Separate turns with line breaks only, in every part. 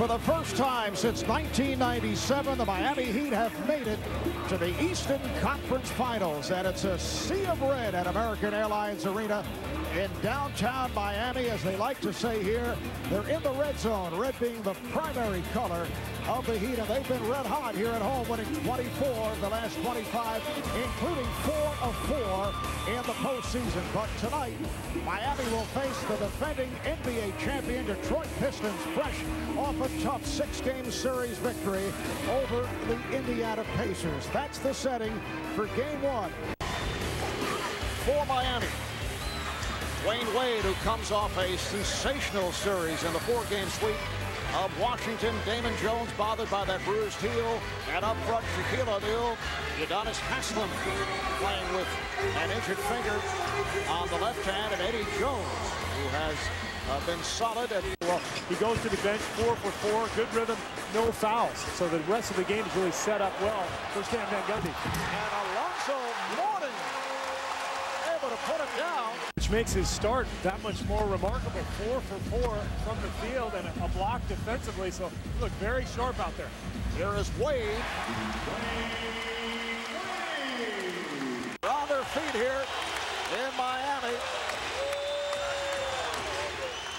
For the first time since 1997, the Miami Heat have made it to the Eastern Conference Finals, and it's a sea of red at American Airlines Arena in downtown Miami. As they like to say here, they're in the red zone, red being the primary color of the Heat, and they've been red hot here at home, winning 24 of the last 25, including 4 of 4 in the postseason. But tonight, Miami will face the defending NBA champion Detroit Pistons, fresh off a tough 6-game series victory over the Indiana Pacers. That's the setting for Game 1. For Miami, Dwyane Wade, who comes off a sensational series in the 4-game sweep of Washington. Damon Jones bothered by that bruised heel, and up front Shaquille O'Neal. Udonis Haslem playing with an injured finger on the left hand, and Eddie Jones, who has been solid.
Well, he goes to the bench 4 for 4, good rhythm, no fouls. So the rest of the game is really set up well for Stan Van Gundy.
And Alonzo Mourning able to put it down,
which makes his start that much more remarkable. 4 for 4 from the field and a block defensively. So he looked very sharp out there.
Here is Wade. On their feet here in Miami.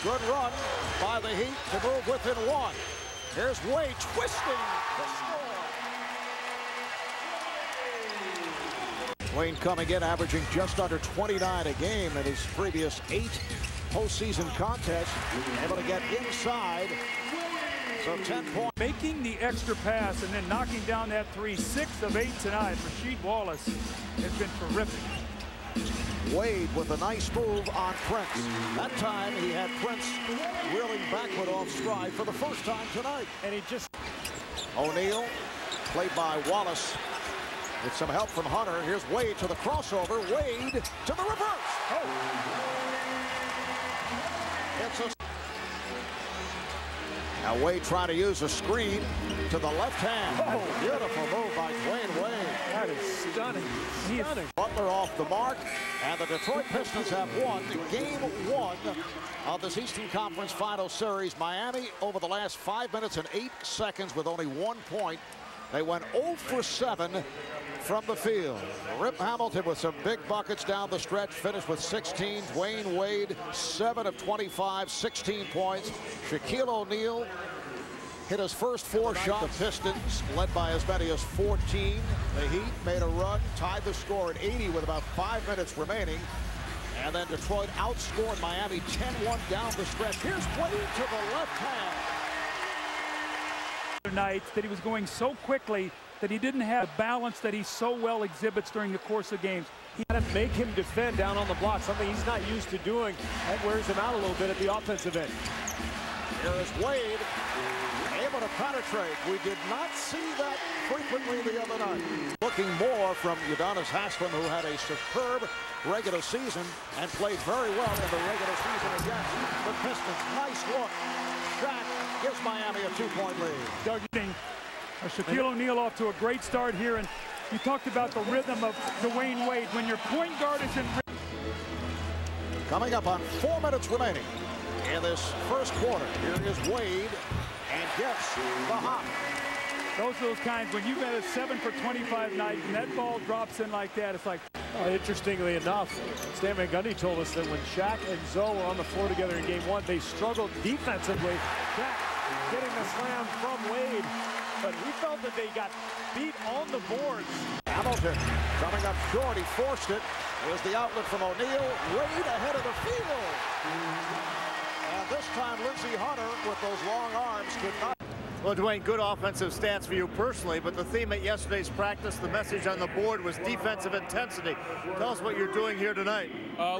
Good run by the Heat to move within 1. Here's Wade twisting the score. Wayne coming in, averaging just under 29 a game in his previous 8 postseason contests. Able to get inside. So 10 points.
Making the extra pass and then knocking down that 3, 6 of 8 tonight. Rasheed Wallace has been terrific.
Wade with a nice move on Prince. That time he had Prince reeling backward off stride for the first time tonight.
And he just...
O'Neal, played by Wallace. With some help from Hunter. Here's Wade to the crossover. Wade to the reverse. Oh. It's a... Now Wade trying to use a screen to the left hand. Oh, beautiful move by Dwyane Wade.
That is stunning. Stunning.
Butler off the mark, and the Detroit Pistons have won Game 1 of this Eastern Conference Final Series. Miami over the last 5 minutes and 8 seconds with only 1 point. They went 0 for 7 from the field. Rip Hamilton with some big buckets down the stretch, finished with 16. Dwyane Wade, 7 of 25, 16 points. Shaquille O'Neal hit his first 4 shots. The Pistons, led by as many as 14. The Heat made a run, tied the score at 80 with about 5 minutes remaining. And then Detroit outscored Miami 10-1 down the stretch. Here's Wade to the left hand.
Nights that he was going so quickly that he didn't have the balance that he so well exhibits during the course of games.
He had to make him defend down on the block, something he's not used to doing. That wears him out a little bit at the offensive end.
Here is Wade, able to penetrate. We did not see that frequently the other night. Looking more from Udonis Haslem, who had a superb regular season and played very well in the regular season against the Pistons. Nice look. Shaq gives Miami a 2-point lead.
Doug, Shaquille O'Neal off to a great start here, and you talked about the rhythm of Dwyane Wade. When your point guard is in...
Coming up on 4 minutes remaining in this first quarter, here is Wade and gets the hop.
Those are those kinds when you've got a 7 for 25 night and that ball drops in like that, it's like...
Interestingly enough, Stan Van Gundy told us that when Shaq and Zoe were on the floor together in Game 1, they struggled defensively. Shaq getting the slam from Wade, but he felt that they got beat on the boards.
Hamilton coming up short. He forced it. Here's the outlet from O'Neal. Wade ahead of the field. And this time, Lindsey Hunter with those long arms could not.
Well, Dwyane, good offensive stats for you personally, but the theme at yesterday's practice, the message on the board was defensive intensity. Tell us what you're doing here tonight.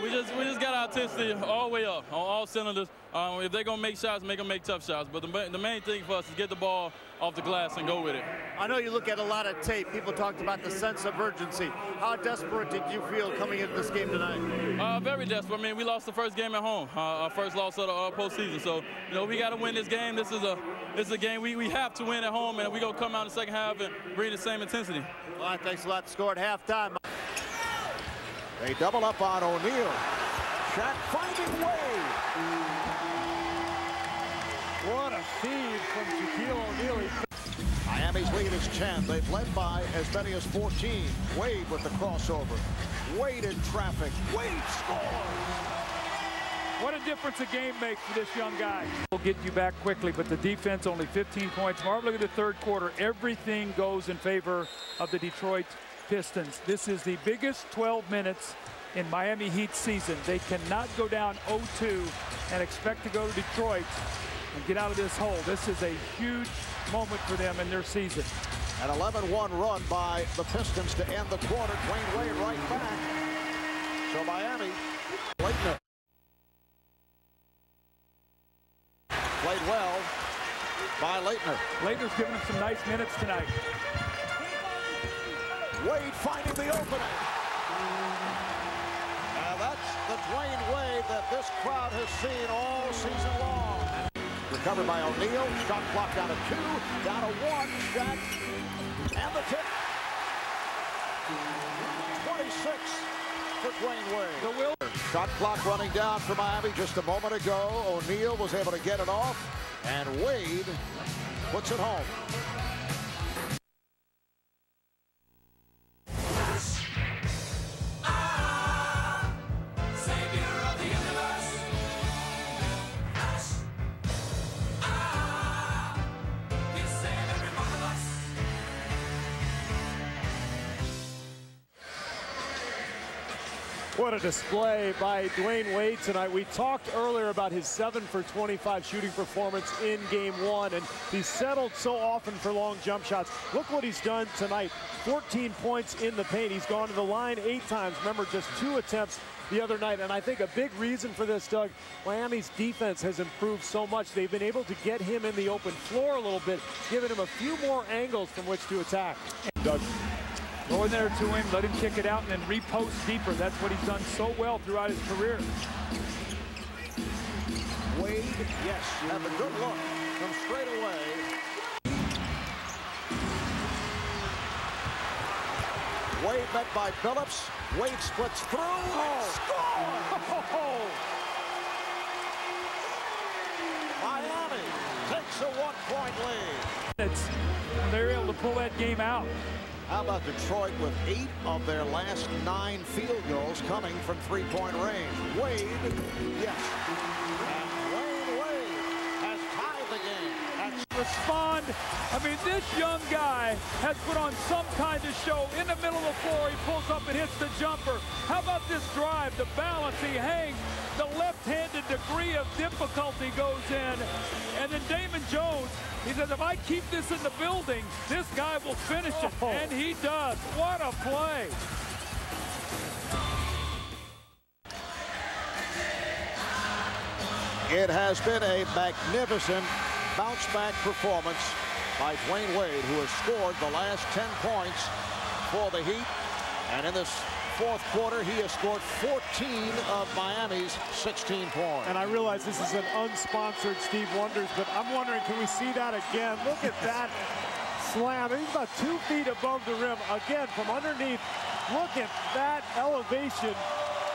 We just got our intensity all the way up on all cylinders. If they're gonna make shots, make them make tough shots. But the main thing for us is get the ball off the glass and go with it.
I know you look at a lot of tape. People talked about the sense of urgency. How desperate did you feel coming into this game tonight?
Very desperate. I mean, we lost the first game at home, our first loss of the postseason. So, you know, we got to win this game. This is a game we have to win at home, and we're going to come out in the second half and bring the same intensity.
All right, thanks a lot. Score at halftime.
They double up on O'Neal. Shaq finding Wade.
What a feed from Shaquille O'Neal.
Miami's lead is 10. They've led by as many as 14. Wade with the crossover. Wade in traffic. Wade scores!
What a difference a game makes for this young guy. We'll get you back quickly, but the defense only 15 points. Marv, look at the third quarter. Everything goes in favor of the Detroit Pistons. This is the biggest 12 minutes in Miami Heat season. They cannot go down 0-2 and expect to go to Detroit and get out of this hole. This is a huge moment for them in their season.
An 11-1 run by the Pistons to end the quarter. Dwyane Wade right back. So Miami, Leitner. Played well by Leitner.
Leitner's giving him some nice minutes tonight.
Wade finding the opening. Now that's the Dwyane Wade that this crowd has seen all season long. Recovered by O'Neal. Shot clock down to 2. Down to 1. Shaq. And the tip. 26 for Dwyane Wade.
The will.
Shot clock running down for Miami just a moment ago. O'Neal was able to get it off. And Wade puts it home.
What a display by Dwyane Wade tonight. We talked earlier about his 7 for 25 shooting performance in game 1, and he's settled so often for long jump shots. Look what he's done tonight. 14 points in the paint. He's gone to the line 8 times. Remember, just 2 attempts the other night. And I think a big reason for this, Doug, Miami's defense has improved so much. They've been able to get him in the open floor a little bit, giving him a few more angles from which to attack.
Doug. Go in there to him, let him kick it out, and then repost deeper. That's what he's done so well throughout his career.
Wade, yes, have a good look from straight away. Wade met by Phillips. Wade splits through. Score! Miami takes a 1-point lead.
They're able to pull that game out.
How about Detroit with 8 of their last 9 field goals coming from 3-point range? Wade, yes. And Dwyane Wade has tied the game.
Respond. I mean, this young guy has put on some kind of show. In the middle of the floor, he pulls up and hits the jumper. How about this drive, the balance, he hangs. The left-handed degree of difficulty goes in. And then Damon Jones, he says, if I keep this in the building, this guy will finish it. And he does. What a play.
It has been a magnificent bounce-back performance by Dwyane Wade, who has scored the last 10 points for the Heat. And in this fourth quarter, he has scored 14 of Miami's 16 points.
And I realize this is an unsponsored Steve Wonders, but I'm wondering, can we see that again? Look at that slam. He's about 2 feet above the rim. Again, from underneath, look at that elevation.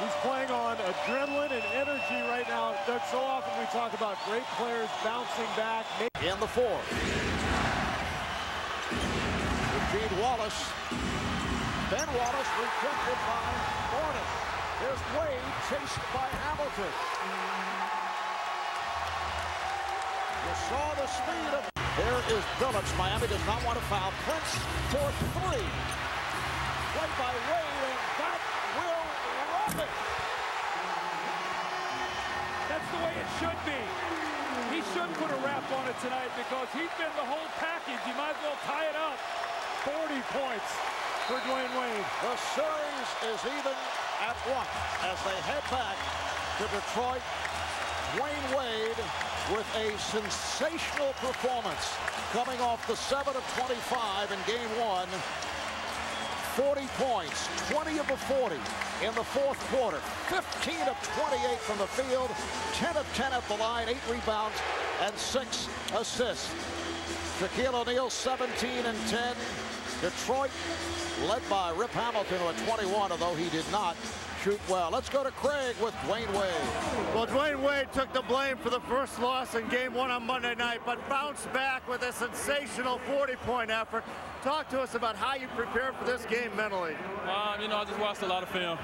He's playing on adrenaline and energy right now. Doug, so often we talk about great players bouncing back.
In the fourth. Eugene Wallace. Ben Wallace rejected by Hornet. There's Wade chased by Hamilton. You saw the speed of... There is Phillips. Miami does not want to foul. Prince for 3. Played by Wade, and that will rob it.
That's the way it should be. He should put a wrap on it tonight because he's been the whole package. You might as well tie it up.
40 points for Dwyane Wade.
The series is even at 1 as they head back to Detroit. Dwyane Wade with a sensational performance coming off the 7 of 25 in game 1. 40 points, 20 of the 40 in the fourth quarter. 15 of 28 from the field, 10 of 10 at the line, 8 rebounds and 6 assists. Shaquille O'Neal 17 and 10. Detroit led by Rip Hamilton at 21, although he did not shoot well. Let's go to Craig with Dwyane Wade.
Well, Dwyane Wade took the blame for the first loss in game 1 on Monday night, but bounced back with a sensational 40-point effort. Talk to us about how you prepared for this game mentally.
You know, I just watched a lot of film,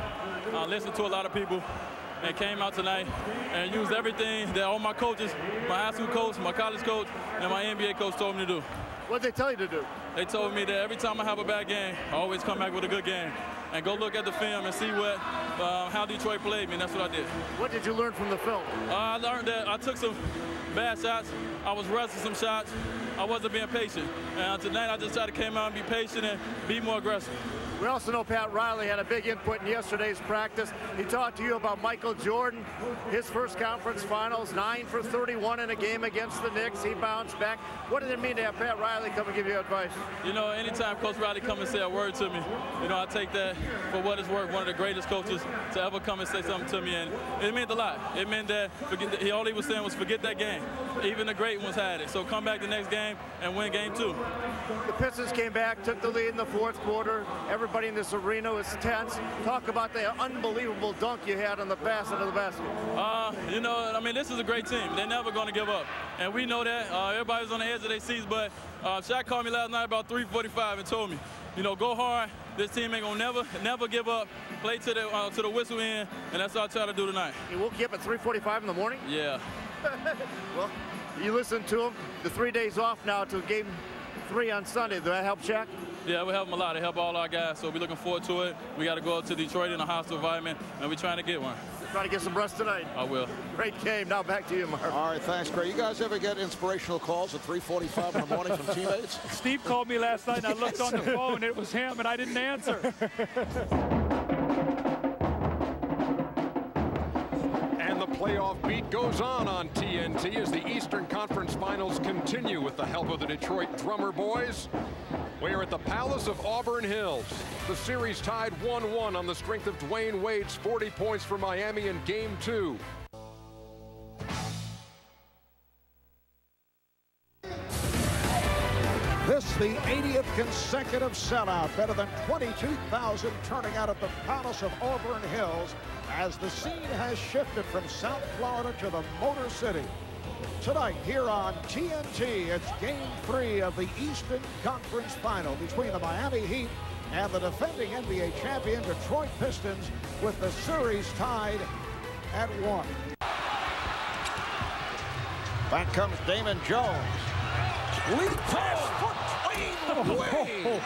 listened to a lot of people, and came out tonight and used everything that all my coaches, my high school coach, my college coach, and my NBA coach told me to do.
What did they tell you to do?
They told me that every time I have a bad game, I always come back with a good game. And go look at the film and see how Detroit played me, and that's what I did.
What did you learn from the film?
I learned that I took some bad shots. I was wrestling some shots. I wasn't being patient. And tonight I just tried to come out and be patient and be more aggressive.
We also know Pat Riley had a big input in yesterday's practice. He talked to you about Michael Jordan, his first conference finals, 9 for 31 in a game against the Knicks. He bounced back. What did it mean to have Pat Riley come and give you advice? You know, anytime Coach Riley come and say a word to me, you know, I take that for what it's worth. One of the greatest coaches to ever come and say something to me, and it meant a lot. It meant that all he was saying was forget that game. Even the great ones had it. So come back the next game and win game 2. The Pistons came back, took the lead in the fourth quarter. Everybody in this arena was tense. Talk about the unbelievable dunk you had on the basket of the basket. You know, I mean, this is a great team. They're never going to give up. And we know that. Everybody's on the edge of their seats, but Shaq called me last night about 3:45 and told me, you know, go hard. This team ain't going to never give up. Play to the whistle end, and that's what I try to do tonight. He woke you up at 3:45 in the morning? Yeah. Well, you listened to him. The 3 days off now to game 3 on Sunday. Did that help Shaq? Yeah, we help him a lot. It help all our guys, so we're looking forward to it. We got to go up to Detroit in a hostile environment, and we're trying to get one. You're trying to get some rest tonight. I will. Great game. Now back to you, Mark.
All right, thanks, Craig. You guys ever get inspirational calls at 3:45 in the morning from teammates?
Steve called me last night, and I looked on the phone, and it was him, and I didn't answer.
Playoff beat goes on TNT as the Eastern Conference Finals continue with the help of the Detroit Drummer Boys. We're at the Palace of Auburn Hills. The series tied 1-1 on the strength of Dwyane Wade's 40 points for Miami in Game 2.
This the 80th consecutive sellout. Better than 22,000 turning out at the Palace of Auburn Hills as the scene has shifted from South Florida to the Motor City. Tonight here on TNT, it's Game 3 of the Eastern Conference Final between the Miami Heat and the defending NBA champion Detroit Pistons, with the series tied at 1. Back comes Damon Jones. Lead pass for Dwyane Wade.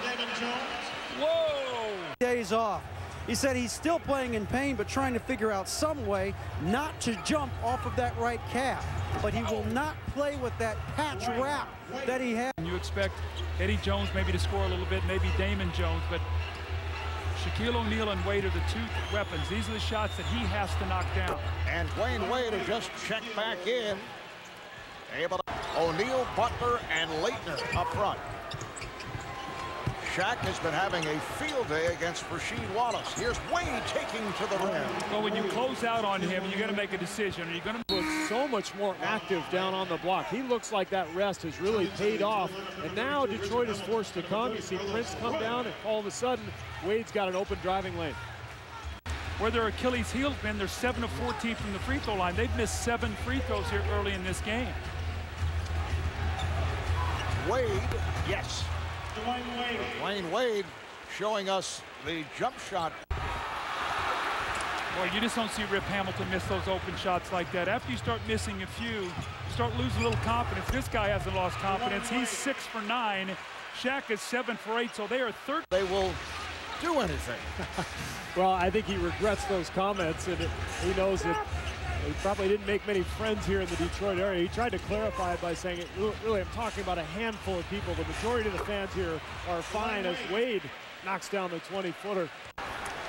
Damon Jones.
Whoa!
Days off. He said he's still playing in pain, but trying to figure out some way not to jump off of that right calf. But he will not play with that patch wrap that he had.
You expect Eddie Jones maybe to score a little bit, maybe Damon Jones, but Shaquille O'Neal and Wade are the two weapons. These are the shots that he has to knock down.
And Dwyane Wade has just checked back in. Able to O'Neal, Butler, and Leitner up front. Shaq has been having a field day against Rasheed Wallace. Here's Wade taking to the rim.
Well, when you close out on him, you're going to make a decision. Are you going to
look so much more active down on the block? He looks like that rest has really paid off. And now Detroit is forced to come. You see Prince come down, and all of a sudden, Wade's got an open driving lane.
Where their Achilles heel's been, they're 7 of 14 from the free throw line. They've missed 7 free throws here early in this game.
Wade, yes. Dwyane Wade showing us the jump shot.
Boy, you just don't see Rip Hamilton miss those open shots like that. After you start missing a few, you start losing a little confidence. This guy hasn't lost confidence. He's 6 for 9. Shaq is 7 for 8, so they are third.
They will do anything.
Well, I think he regrets those comments, and he knows that he probably didn't make many friends here in the Detroit area. He tried to clarify it by saying, really, I'm talking about a handful of people. The majority of the fans here are fine as Wade knocks down the 20-footer.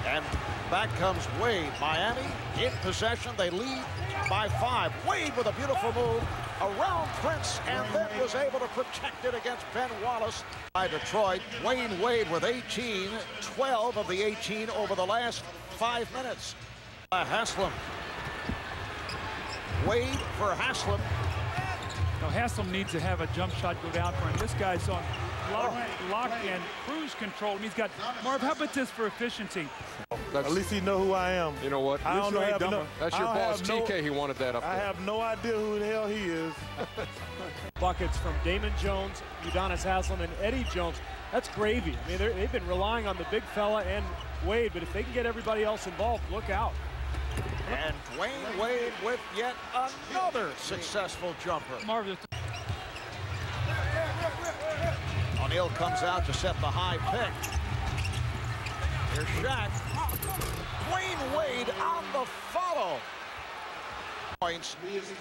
And back comes Wade. Miami in possession. They lead by 5. Wade with a beautiful move around Prince, and then was able to protect it against Ben Wallace. By Detroit, Dwyane Wade with 18, 12 of the 18 over the last 5 minutes. Haslam. Wade for Haslam.
Now Haslam needs to have a jump shot go down for him. This guy's on lock and cruise control. And he's got Marv. How about this for efficiency?
At least he know who I am.
You know what?
I don't know.
That's your boss, TK. He wanted that up there.
I have no idea who the hell he is.
Buckets from Damon Jones, Udonis Haslem, and Eddie Jones. That's gravy. I mean, they've been relying on the big fella and Wade, but if they can get everybody else involved, look out.
And Dwyane Wade with yet another successful jumper.
Marv,
O'Neal comes out to set the high pick. Here's Shaq. Dwyane Wade on the follow. Points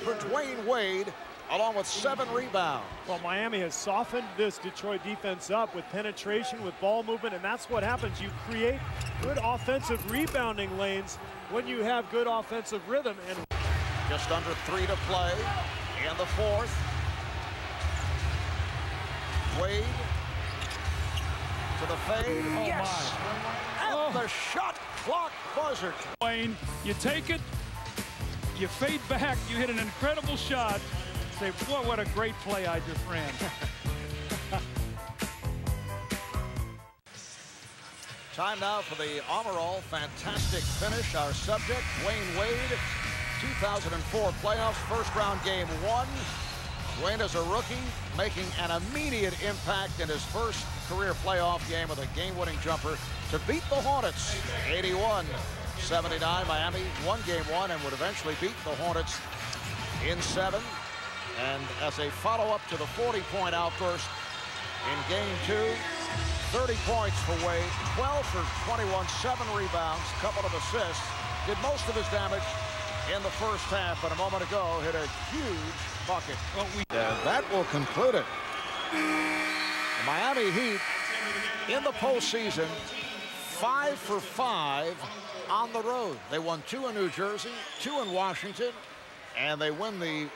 for Dwyane Wade, along with 7 rebounds.
Well, Miami has softened this Detroit defense up with penetration, with ball movement, and that's what happens. You create good offensive rebounding lanes when you have good offensive rhythm. And
just under 3 to play in the fourth. Wade to the fade.
Oh,
yes! And the shot clock buzzer.
Dwyane, you take it, you fade back, you hit an incredible shot. Say, boy, what a great play I just ran.
Time now for the Amaral fantastic finish. Our subject, Dwyane Wade, 2004 playoffs, first round game 1. Dwyane is a rookie, making an immediate impact in his first career playoff game with a game-winning jumper to beat the Hornets. 81-79, Miami won game 1 and would eventually beat the Hornets in 7. And as a follow-up to the 40-point outburst in game 2, 30 points for Wade, 12 for 21, 7 rebounds, couple of assists, did most of his damage in the first half, but a moment ago hit a huge bucket. And that will conclude it. The Miami Heat in the postseason, 5 for 5 on the road. They won 2 in New Jersey, 2 in Washington, and they win the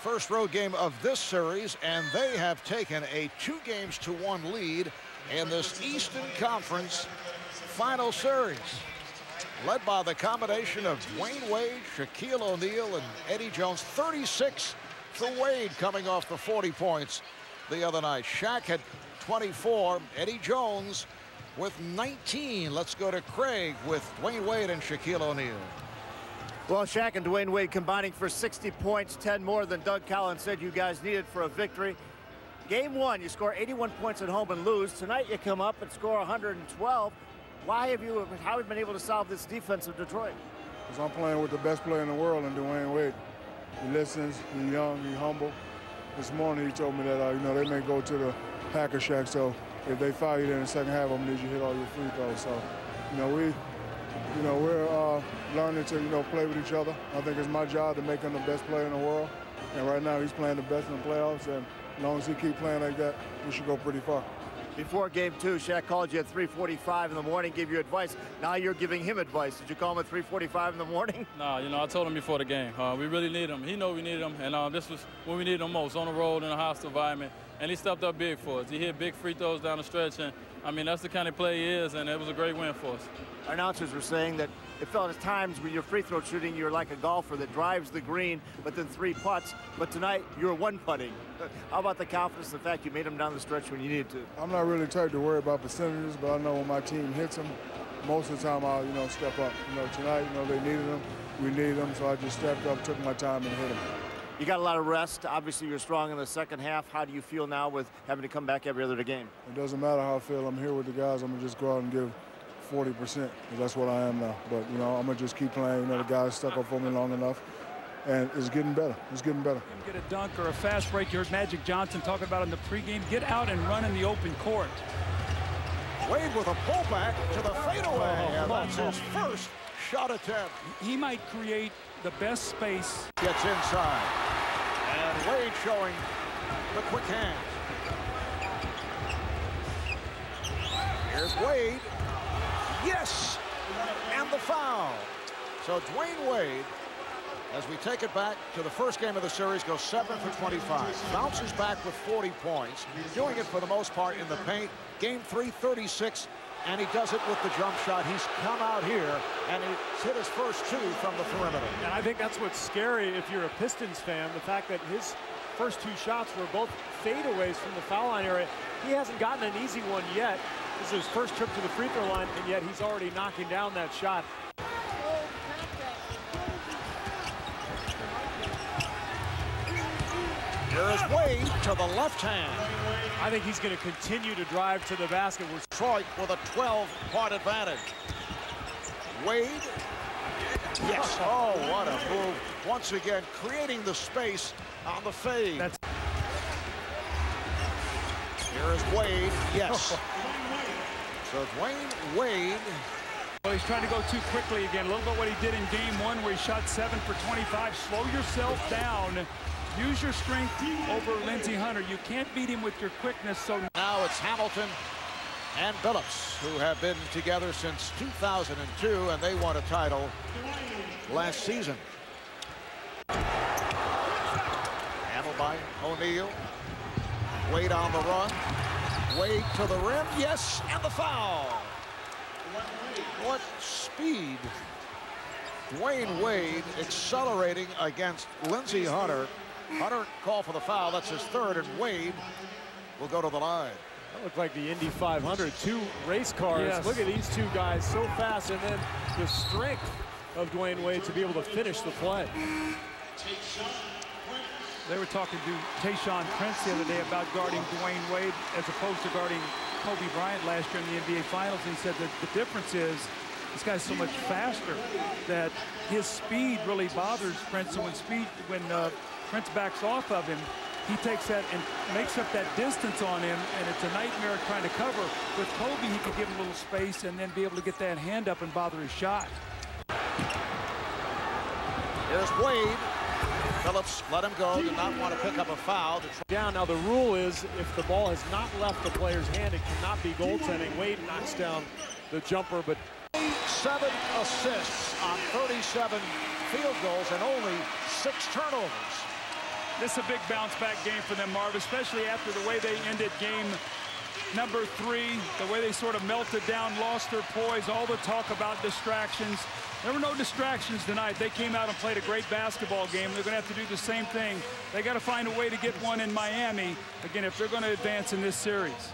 first road game of this series, and they have taken a 2-1 lead in this Eastern Conference final series, led by the combination of Dwyane Wade, Shaquille O'Neal, and Eddie Jones. 36 for Wade, coming off the 40 points the other night. Shaq had 24, Eddie Jones with 19. Let's go to Craig with Dwyane Wade and Shaquille O'Neal.
Well, Shaq and Dwyane Wade combining for 60 points, 10 more than Doug Collins said you guys needed for a victory. Game 1, you score 81 points at home and lose. Tonight you come up and score 112. How have you been able to solve this defense of Detroit?
Because I'm playing with the best player in the world in Dwyane Wade. He listens, he's young, he's humble. This morning he told me that, you know, they may go to the Packer Shack, so if they foul you in the second half, I'm gonna need you to hit all your free throws. So, we're learning to, play with each other. I think it's my job to make him the best player in the world. And right now he's playing the best in the playoffs, and as long as he keeps playing like that, we should go pretty far.
Before game 2, Shaq called you at 3:45 in the morning, gave you advice. Now you're giving him advice. Did you call him at 3:45 in the morning?
No, I told him before the game. We really need him. He know we needed him, and this was when we needed him most, on the road in a hostile environment. And he stepped up big for us. He hit big free throws down the stretch, and that's the kind of play he is, and it was a great win for us.
Our announcers were saying that it felt at times when you're free throw shooting, you're like a golfer that drives the green, but then 3 putts. But tonight, you're 1 putting. How about the confidence, the fact you made them down the stretch when you needed to?
I'm not really type to worry about percentages, but I know when my team hits them, most of the time I'll, step up. Tonight, they needed them, we needed them, so I just stepped up, took my time, and hit them.
You got a lot of rest. Obviously, you're strong in the second half. How do you feel now with having to come back every other game?
It doesn't matter how I feel. I'm here with the guys. I'm going to just go out and give 40%, because that's what I am now. But, I'm going to just keep playing. The guys stuck up for me long enough, and it's getting better. It's getting better.
Get a dunk or a fast break. Here's Magic Johnson talking about in the pregame. Get out and run in the open court.
Wade with a pullback to the fadeaway, and that's his first shot attempt.
He might create the best space.
Gets inside, and Wade showing the quick hand. Here's Wade. Yes, and the foul. So Dwyane Wade, as we take it back to the first game of the series, goes 7 for 25. Bounces back with 40 points, doing it for the most part in the paint. Game 3, 36, and he does it with the jump shot. He's come out here, and he's hit his first 2 from the perimeter.
And I think that's what's scary if you're a Pistons fan, the fact that his first two shots were both fadeaways from the foul line area. He hasn't gotten an easy one yet. This is his first trip to the free throw line, and yet he's already knocking down that shot.
Here is Wade to the left hand.
I think he's going to continue to drive to the basket.
Detroit with a 12-point advantage. Wade. Yes. Oh, what a move. Once again, creating the space on the fade. Here is Wade. Yes. So Dwyane Wade.
Well, he's trying to go too quickly again. A little bit what he did in game one where he shot 7 for 25. Slow yourself down. Use your strength over Lindsey Hunter. You can't beat him with your quickness. So
now it's Hamilton and Phillips, who have been together since 2002, and they won a title last season. Handled by O'Neal. Wade on the run. Wade to the rim. Yes, and the foul. What speed. Dwyane Wade accelerating against Lindsey Hunter. Hunter called for the foul. That's his third, and Wade will go to the line.
That looked like the Indy 500. Two race cars.
Yes.
Look at these two guys so fast, and then the strength of Dwyane Wade to be able to finish the play.
They were talking to Tayshaun Prince the other day about guarding Dwyane Wade as opposed to guarding Kobe Bryant last year in the NBA Finals. And he said that the difference is this guy's so much faster that his speed really bothers Prince. So when Prince backs off of him, he takes that and makes up that distance on him, and it's a nightmare trying to cover. With Kobe, he could give him a little space and then be able to get that hand up and bother his shot.
Here's Wade. Phillips let him go, did not want to pick up a foul.
Down. Now the rule is if the ball has not left the player's hand, it cannot be goaltending. Wade knocks down the jumper, but
7 assists on 37 field goals and only 6 turnovers.
This is a big bounce-back game for them, Marv, especially after the way they ended game number 3, the way they sort of melted down, lost their poise, all the talk about distractions. There were no distractions tonight. They came out and played a great basketball game. They're going to have to do the same thing. They got to find a way to get one in Miami, again, if they're going to advance in this series.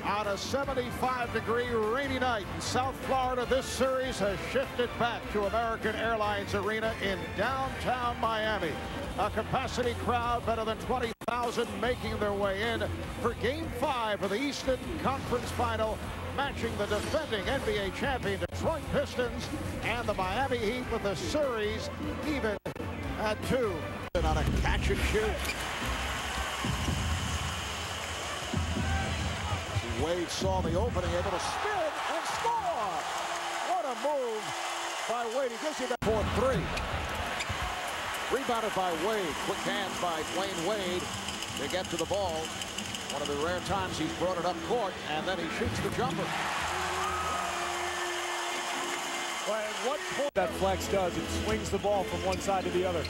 On a 75-degree rainy night in South Florida, this series has shifted back to American Airlines Arena in downtown Miami. A capacity crowd better than 20,000 making their way in for Game 5 of the Eastern Conference Final, matching the defending NBA champion Detroit Pistons and the Miami Heat, with the series even at 2. On a catch and shoot. Wade saw the opening, able to spin and score. What a move by Wade. He gives you that 4-3. Rebounded by Wade. Quick hands by Dwyane Wade to get to the ball. One of the rare times he's brought it up court, and then he shoots the jumper.
Well, at what point that flex does, it swings the ball from one side to the other.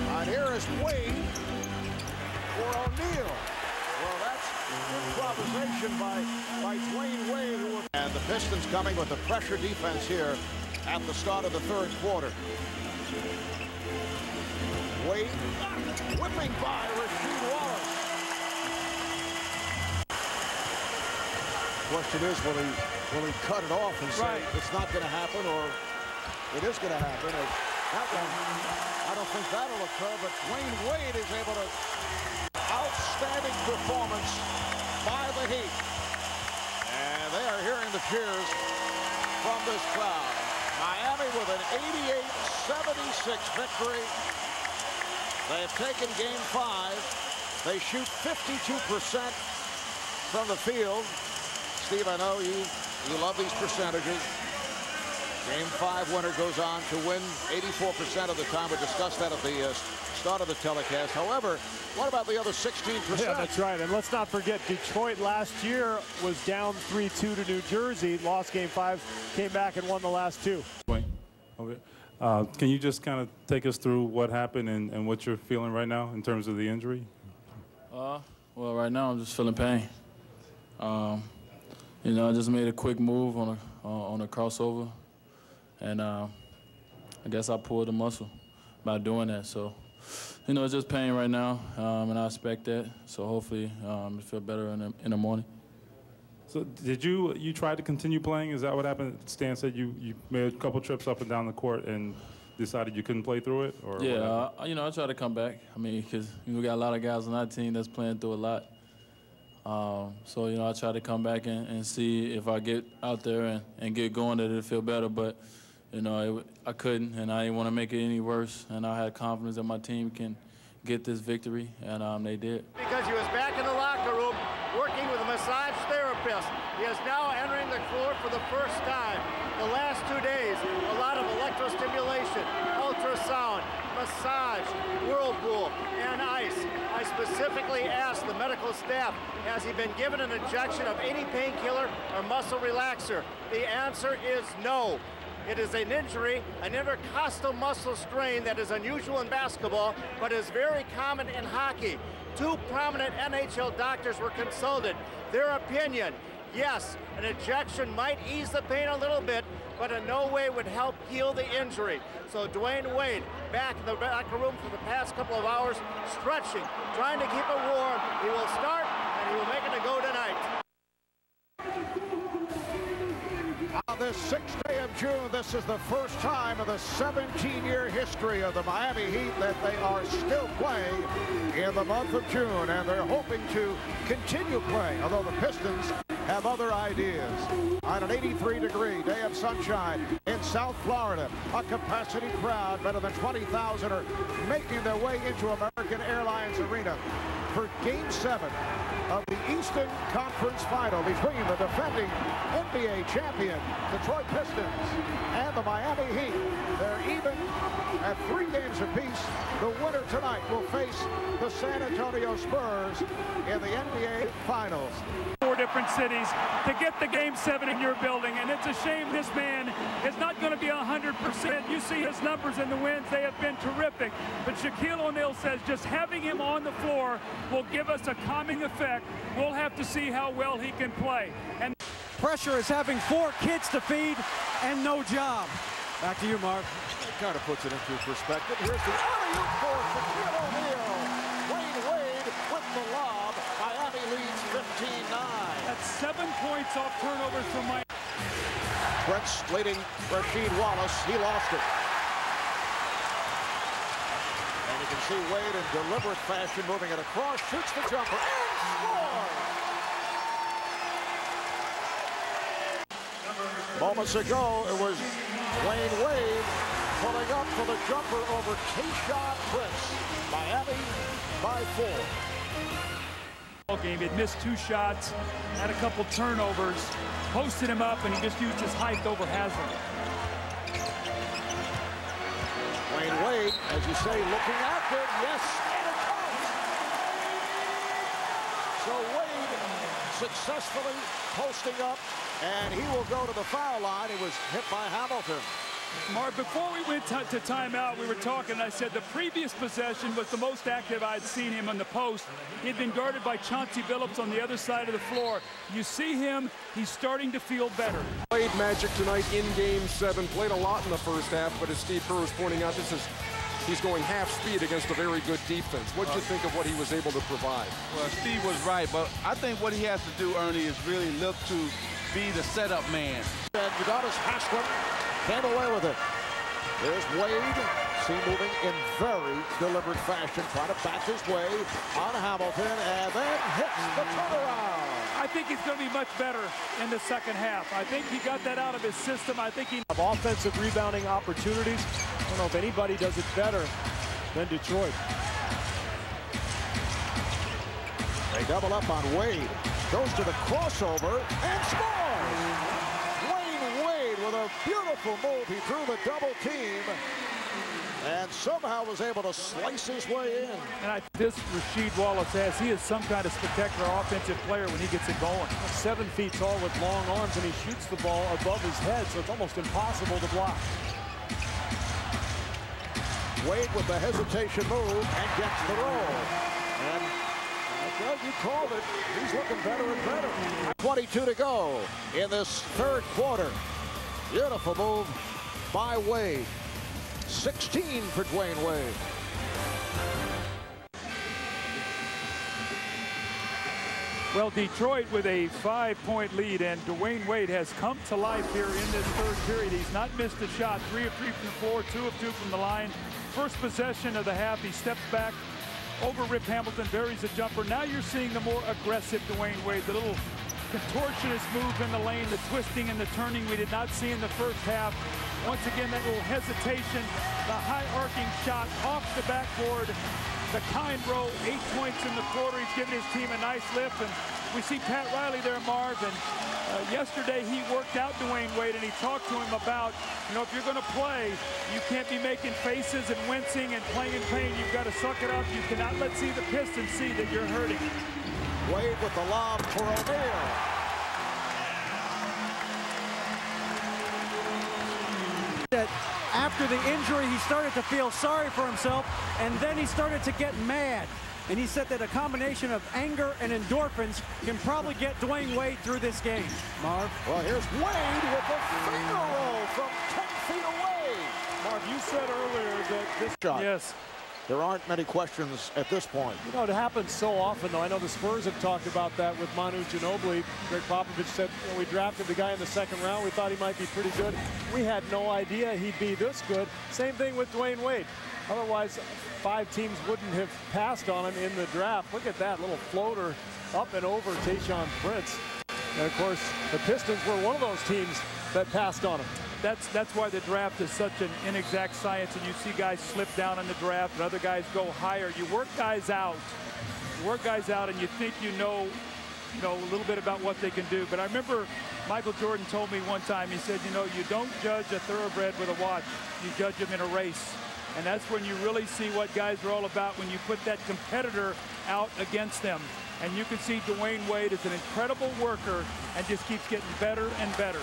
And here is Wade for O'Neal. Well, that's improvisation by Dwyane Wade. And the Pistons coming with the pressure defense here at the start of the third quarter. Wade whipping by Rasheed Wallace. Question is, will he cut it off and say it's not going to happen, or it is going to happen? That one, I don't think that'll occur, but Dwyane Wade is able to. Outstanding performance by the Heat. And they are hearing the cheers from this crowd. Miami with an 88-76 victory. They have taken Game 5. They shoot 52% from the field. Steve, I know you love these percentages. Game 5 winner goes on to win 84% of the time. We discussed that at the start of the telecast. However, what about the other 16%?
Yeah, that's right. And let's not forget, Detroit last year was down 3-2 to New Jersey, lost Game 5, came back and won the last 2.
Can you just kind of take us through what happened and what you're feeling right now in terms of the injury?
Well, right now I'm just feeling pain. You know, I just made a quick move on a crossover. And I guess I pulled a muscle by doing that. So, you know, it's just pain right now, and I expect that. So hopefully it feel better in the morning.
So did you try to continue playing? Is that what happened? Stan said you made a couple trips up and down the court and decided you couldn't play through it? Or
yeah, you know, I tried to come back. I mean, because we got a lot of guys on our team that's playing through a lot. So, you know, I tried to come back and see if I get out there and get going, that it'll feel better. But, you know, I couldn't, and I didn't want to make it any worse. And I had confidence that my team can get this victory, and they did.
Because he was back in the locker room working with a massage therapist. He is now entering the floor for the first time. The last 2 days, a lot of electrostimulation, ultrasound, massage, whirlpool, and ice. I specifically asked the medical staff, has he been given an injection of any painkiller or muscle relaxer? The answer is no. It is an injury, an intercostal muscle strain that is unusual in basketball, but is very common in hockey. 2 prominent NHL doctors were consulted. Their opinion, yes, an injection might ease the pain a little bit, but in no way would help heal the injury. So Dwyane Wade back in the locker room for the past couple of hours, stretching, trying to keep it warm. He will start, and he will make it a go tonight.
On this 6th day of June, this is the first time in the 17-year history of the Miami Heat that they are still playing in the month of June, and they're hoping to continue playing, although the Pistons have other ideas. On an 83-degree day of sunshine in South Florida, a capacity crowd, better than 20,000, are making their way into American Airlines Arena for Game 7 of the Eastern Conference Final between the defending NBA champion Detroit Pistons and the Miami Heat. They're even at 3 games apiece. The winner tonight will face the San Antonio Spurs in the NBA Finals.
4 different cities to get the Game 7 in your building, and it's a shame this man is not going to be 100%. You see his numbers in the wins, they have been terrific, but Shaquille O'Neal says just having him on the floor will give us a calming effect. We'll have to see how well he can play. And
pressure is having 4 kids to feed and no job. Back to you, Mark.
It kind of puts it into perspective. Here's the alley-oop for Shaquille O'Neal. Dwyane Wade with the lob. Miami leads 15-9.
That's 7 points off turnovers from Miami.
Prince leading Rasheed Wallace. He lost it. And you can see Wade in deliberate fashion moving it across, shoots the jumper, and scores! Moments ago, it was Dwyane Wade pulling up for the jumper over Tayshaun Prince. Miami by 4.
Game, he had missed 2 shots, had a couple turnovers, posted him up, and he just used his height over Haslam.
Dwyane Wade, as you say, looking after it. Yes, and it counts. So Wade successfully posting up, and he will go to the foul line. He was hit by Hamilton.
Mark, before we went to timeout, we were talking, and I said the previous possession was the most active I'd seen him on the post. He'd been guarded by Chauncey Billups on the other side of the floor. You see him, he's starting to feel better.
Played Magic tonight in Game 7, played a lot in the first half, but as Steve Kerr was pointing out, he's going half speed against a very good defense. What do you think of what he was able to provide?
Well, Steve was right, but I think what he has to do, Ernie, is really look to be the setup man.
And Udonis Haslem came away with it. There's Wade, seen moving in very deliberate fashion, trying to back his way on Hamilton, and then hits the turnaround.
I think he's going to be much better in the second half. I think he got that out of his system. I think he
have offensive rebounding opportunities. I don't know if anybody does it better than Detroit.
They double up on Wade. Goes to the crossover and scores! With a beautiful move, he drew the double team and somehow was able to slice his way in.
And this Rasheed Wallace he is some kind of spectacular offensive player when he gets it going.
7 feet tall with long arms, and he shoots the ball above his head, so it's almost impossible to block.
Wade with the hesitation move and gets the roll. And well, you called it. He's looking better and better. 22 to go in this third quarter. Beautiful move by Wade. 16 for Dwyane Wade.
Well, Detroit with a 5-point lead, and Dwyane Wade has come to life here in this third period. He's not missed a shot. 3 of 3 from the floor, 2 of 2 from the line. First possession of the half, he steps back over Rip Hamilton, buries a jumper. Now you're seeing the more aggressive Dwyane Wade, the little contortionist move in the lane, the twisting and the turning we did not see in the first half. Once again, that little hesitation, the high arcing shot off the backboard. The kind roll, 8 points in the quarter. He's giving his team a nice lift, and we see Pat Riley there, Marv. And yesterday he worked out Dwyane Wade, and he talked to him about, you know, if you're going to play, you can't be making faces and wincing and playing in pain. You've got to suck it up. You cannot let the Pistons see that you're hurting.
Wade with the lob for O'Neal.
That after the injury, he started to feel sorry for himself, and then he started to get mad. And he said that a combination of anger and endorphins can probably get Dwyane Wade through this game. Marv?
Well, here's Wade with the finger roll from 10 feet away.
Marv, you said earlier that this
shot.
Yes.
There aren't many questions at this point.
You know, it happens so often, though. I know the Spurs have talked about that with Manu Ginobili. Greg Popovich said, when we drafted the guy in the second round, we thought he might be pretty good. We had no idea he'd be this good. Same thing with Dwyane Wade. Otherwise, 5 teams wouldn't have passed on him in the draft. Look at that little floater up and over Tayshaun Prince. And, of course, the Pistons were one of those teams that passed on him.
That's why the draft is such an inexact science, and you see guys slip down in the draft and other guys go higher. You work guys out. You work guys out, and you think you know a little bit about what they can do. But I remember Michael Jordan told me one time, he said, you know, you don't judge a thoroughbred with a watch. You judge him in a race. And that's when you really see what guys are all about, when you put that competitor out against them. And you can see Dwyane Wade is an incredible worker and just keeps getting better and better.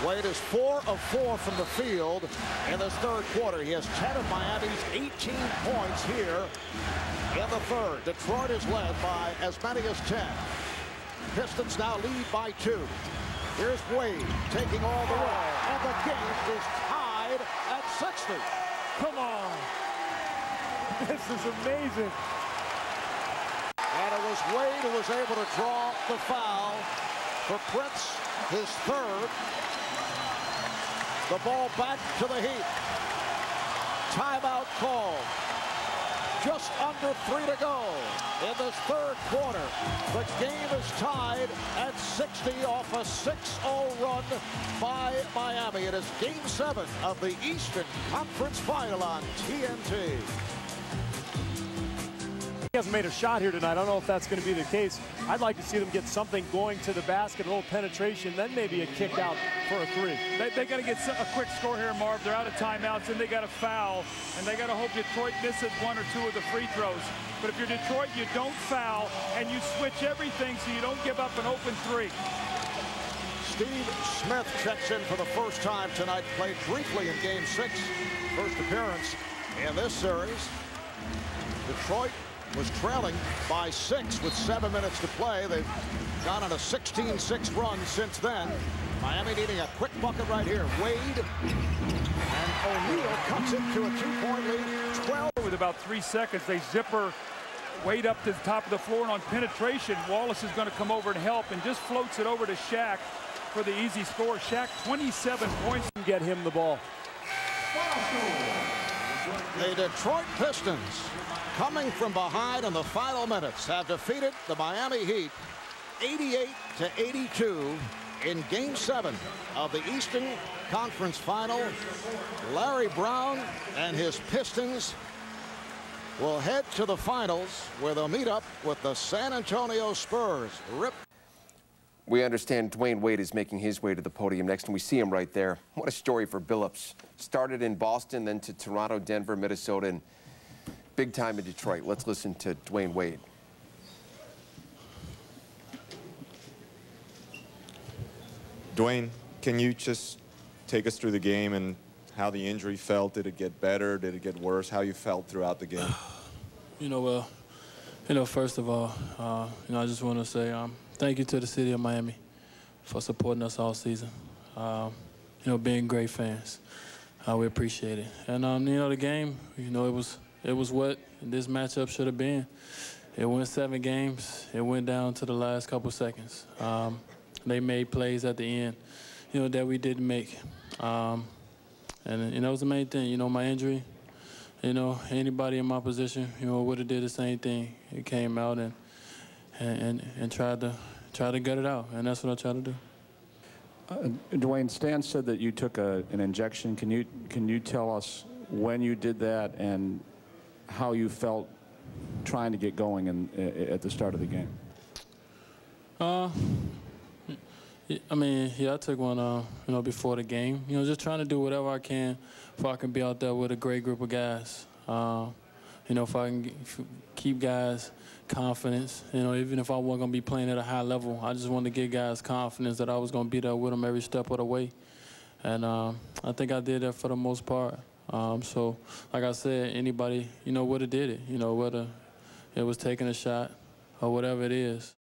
Wade is 4 of 4 from the field in this third quarter. He has 10 of Miami's 18 points here in the third. Detroit is led by as many as 10. Pistons now lead by 2. Here's Wade taking all the way, and the game is tied at 60.
Come on. This is amazing.
And it was Wade who was able to draw the foul for Prince, his third. The ball back to the Heat. Timeout call. Just under 3 to go in this third quarter. The game is tied at 60 off a 6-0 run by Miami. It is Game 7 of the Eastern Conference Final on TNT.
He hasn't made a shot here tonight. I don't know if that's going to be the case. I'd like to see them get something going to the basket, a little penetration, then maybe a kick out for a 3.
They got to get a quick score here, Marv. They're out of timeouts, and they got to foul, and they got to hope Detroit misses 1 or 2 of the free throws. But if you're Detroit, you don't foul, and you switch everything so you don't give up an open 3.
Steve Smith checks in for the first time tonight. Played briefly in Game 6. First appearance in this series. Detroit was trailing by 6 with 7 minutes to play. They've gone on a 16-6 run since then. Miami needing a quick bucket right here. Wade and O'Neal cuts it to a 2-point lead. 12
with about 3 seconds. They zipper Wade up to the top of the floor, and on penetration, Wallace is going to come over and help and just floats it over to Shaq for the easy score. Shaq, 27 points.
Get him the ball.
The Detroit Pistons, coming from behind in the final minutes, have defeated the Miami Heat 88-82 in Game 7 of the Eastern Conference Final. Larry Brown and his Pistons will head to the finals, where they'll meet up with the San Antonio Spurs.
We understand Dwyane Wade is making his way to the podium next, and we see him right there. What a story for Billups. Started in Boston, then to Toronto, Denver, Minnesota, and big time in Detroit. Let's listen to Dwyane Wade.
Dwyane, can you just take us through the game and how the injury felt? Did it get better? Did it get worse? How you felt throughout the game?
First of all, I just want to say thank you to the city of Miami for supporting us all season. being great fans. We appreciate it. And, the game, it was what this matchup should have been. It went 7 games. It went down to the last couple seconds. They made plays at the end, that we didn't make. And that was the main thing. My injury, anybody in my position, would have did the same thing. It came out and tried to gut it out, and that's what I tried to do.
Dwyane, Stan said that you took an injection. Can you tell us when you did that and how you felt trying to get going at the start of the game?
I took one, before the game. Just trying to do whatever I can if I can be out there with a great group of guys. If I can keep guys confidence, even if I wasn't going to be playing at a high level, I just wanted to give guys confidence that I was going to be there with them every step of the way. And I think I did that for the most part. So, like I said, anybody, would have did it, whether it was taking a shot or whatever it is.